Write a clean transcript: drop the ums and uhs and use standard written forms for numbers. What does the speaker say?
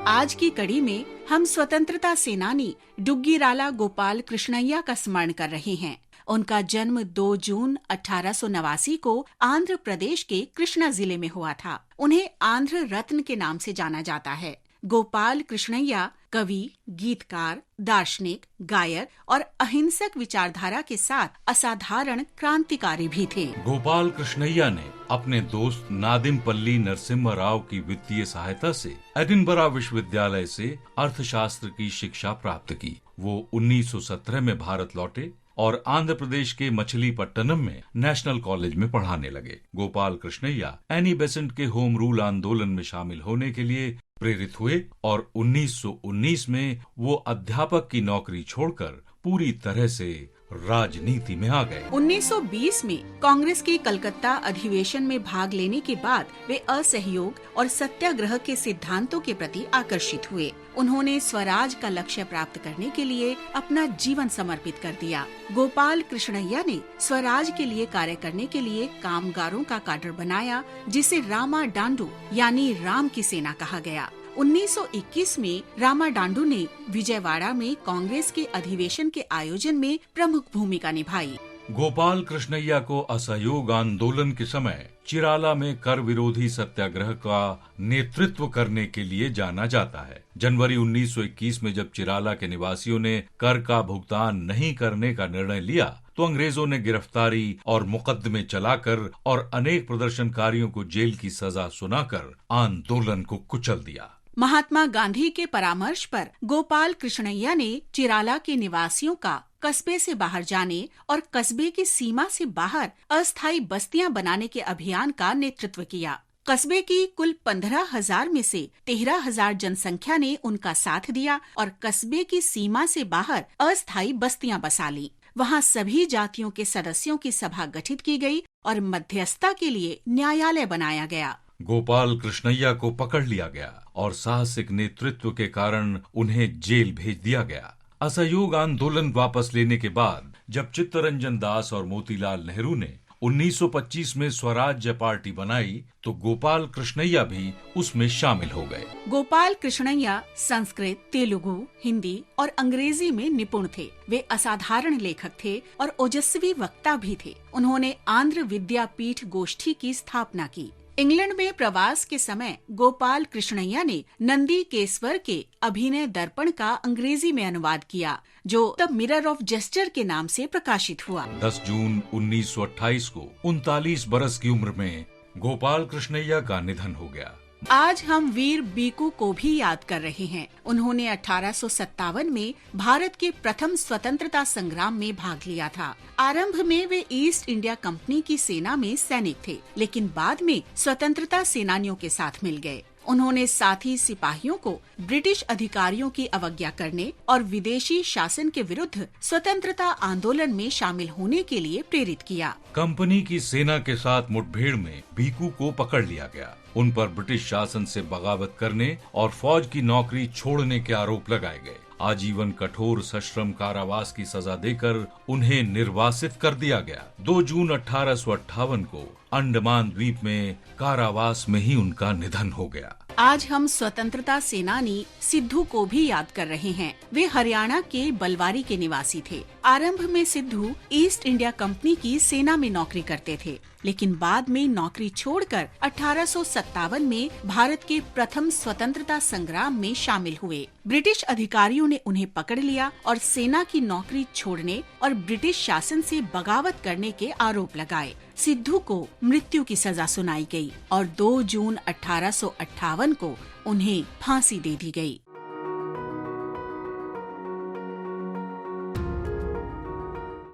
आज की कड़ी में हम स्वतंत्रता सेनानी डुग्गीराला गोपाल कृष्णैया का स्मरण कर रहे हैं। उनका जन्म 2 जून 1889 को आंध्र प्रदेश के कृष्णा जिले में हुआ था। उन्हें आंध्र रत्न के नाम से जाना जाता है। गोपाल कृष्णैया कवि, गीतकार, दार्शनिक, गायक और अहिंसक विचारधारा के साथ असाधारण क्रांतिकारी भी थे। गोपाल कृष्णैया ने अपने दोस्त नादिमपल्ली नरसिम्हा राव की वित्तीय सहायता से एडिनबरा विश्वविद्यालय से अर्थशास्त्र की शिक्षा प्राप्त की। वो 1917 में भारत लौटे और आंध्र प्रदेश के मछलीपट्टनम में नेशनल कॉलेज में पढ़ाने लगे। गोपाल कृष्णैया एनी बेसेंट के होम रूल आंदोलन में शामिल होने के लिए प्रेरित हुए और 1919 में वो अध्यापक की नौकरी छोड़कर पूरी तरह से राजनीति में आ गए। 1920 में कांग्रेस के कलकत्ता अधिवेशन में भाग लेने के बाद वे असहयोग और सत्याग्रह के सिद्धांतों के प्रति आकर्षित हुए। उन्होंने स्वराज का लक्ष्य प्राप्त करने के लिए अपना जीवन समर्पित कर दिया। गोपाल कृष्णैया ने स्वराज के लिए कार्य करने के लिए कामगारों का काडर बनाया, जिसे रामा डांडू यानी राम की सेना कहा गया। 1921 में रामा डांडू ने विजयवाड़ा में कांग्रेस के अधिवेशन के आयोजन में प्रमुख भूमिका निभाई। गोपाल कृष्णैया को असहयोग आंदोलन के समय चिराला में कर विरोधी सत्याग्रह का नेतृत्व करने के लिए जाना जाता है। जनवरी 1921 में जब चिराला के निवासियों ने कर का भुगतान नहीं करने का निर्णय लिया, तो अंग्रेजों ने गिरफ्तारी और मुकदमे चलाकर और अनेक प्रदर्शनकारियों को जेल की सजा सुनाकर आंदोलन को कुचल दिया। महात्मा गांधी के परामर्श पर गोपाल कृष्णैया ने चिराला के निवासियों का कस्बे से बाहर जाने और कस्बे की सीमा से बाहर अस्थायी बस्तियां बनाने के अभियान का नेतृत्व किया। कस्बे की कुल 15,000 में से 13,000 जनसंख्या ने उनका साथ दिया और कस्बे की सीमा से बाहर अस्थायी बस्तियां बसा ली। वहां सभी जातियों के सदस्यों की सभा गठित की गई और मध्यस्थता के लिए न्यायालय बनाया गया। गोपाल कृष्णैया को पकड़ लिया गया और साहसिक नेतृत्व के कारण उन्हें जेल भेज दिया गया। असहयोग आंदोलन वापस लेने के बाद जब चित्तरंजन दास और मोतीलाल नेहरू ने 1925 में स्वराज्य पार्टी बनाई, तो गोपाल कृष्णैया भी उसमें शामिल हो गए। गोपाल कृष्णैया संस्कृत, तेलुगु, हिंदी और अंग्रेजी में निपुण थे। वे असाधारण लेखक थे और ओजस्वी वक्ता भी थे। उन्होंने आंध्र विद्यापीठ गोष्ठी की स्थापना की। इंग्लैंड में प्रवास के समय गोपाल कृष्णैया ने नंदी केसवर के अभिनय दर्पण का अंग्रेजी में अनुवाद किया, जो द मिरर ऑफ जेस्टर के नाम से प्रकाशित हुआ। 10 जून 1928 को 39 बरस की उम्र में गोपाल कृष्णैया का निधन हो गया। आज हम वीर बीकू को भी याद कर रहे हैं। उन्होंने 1857 में भारत के प्रथम स्वतंत्रता संग्राम में भाग लिया था। आरंभ में वे ईस्ट इंडिया कंपनी की सेना में सैनिक थे, लेकिन बाद में स्वतंत्रता सेनानियों के साथ मिल गए। उन्होंने साथी सिपाहियों को ब्रिटिश अधिकारियों की अवज्ञा करने और विदेशी शासन के विरुद्ध स्वतंत्रता आंदोलन में शामिल होने के लिए प्रेरित किया। कंपनी की सेना के साथ मुठभेड़ में बीकू को पकड़ लिया गया। उन पर ब्रिटिश शासन से बगावत करने और फौज की नौकरी छोड़ने के आरोप लगाए गए। आजीवन कठोर सश्रम कारावास की सजा देकर उन्हें निर्वासित कर दिया गया। 2 जून 1858 को अंडमान द्वीप में कारावास में ही उनका निधन हो गया। आज हम स्वतंत्रता सेनानी सिद्धू को भी याद कर रहे हैं। वे हरियाणा के बलवारी के निवासी थे। आरंभ में सिद्धू ईस्ट इंडिया कंपनी की सेना में नौकरी करते थे, लेकिन बाद में नौकरी छोड़कर 1857 में भारत के प्रथम स्वतंत्रता संग्राम में शामिल हुए। ब्रिटिश अधिकारियों ने उन्हें पकड़ लिया और सेना की नौकरी छोड़ने और ब्रिटिश शासन से बगावत करने के आरोप लगाए। सिद्धू को मृत्यु की सजा सुनाई गई और 2 जून 1858 को उन्हें फांसी दे दी गई।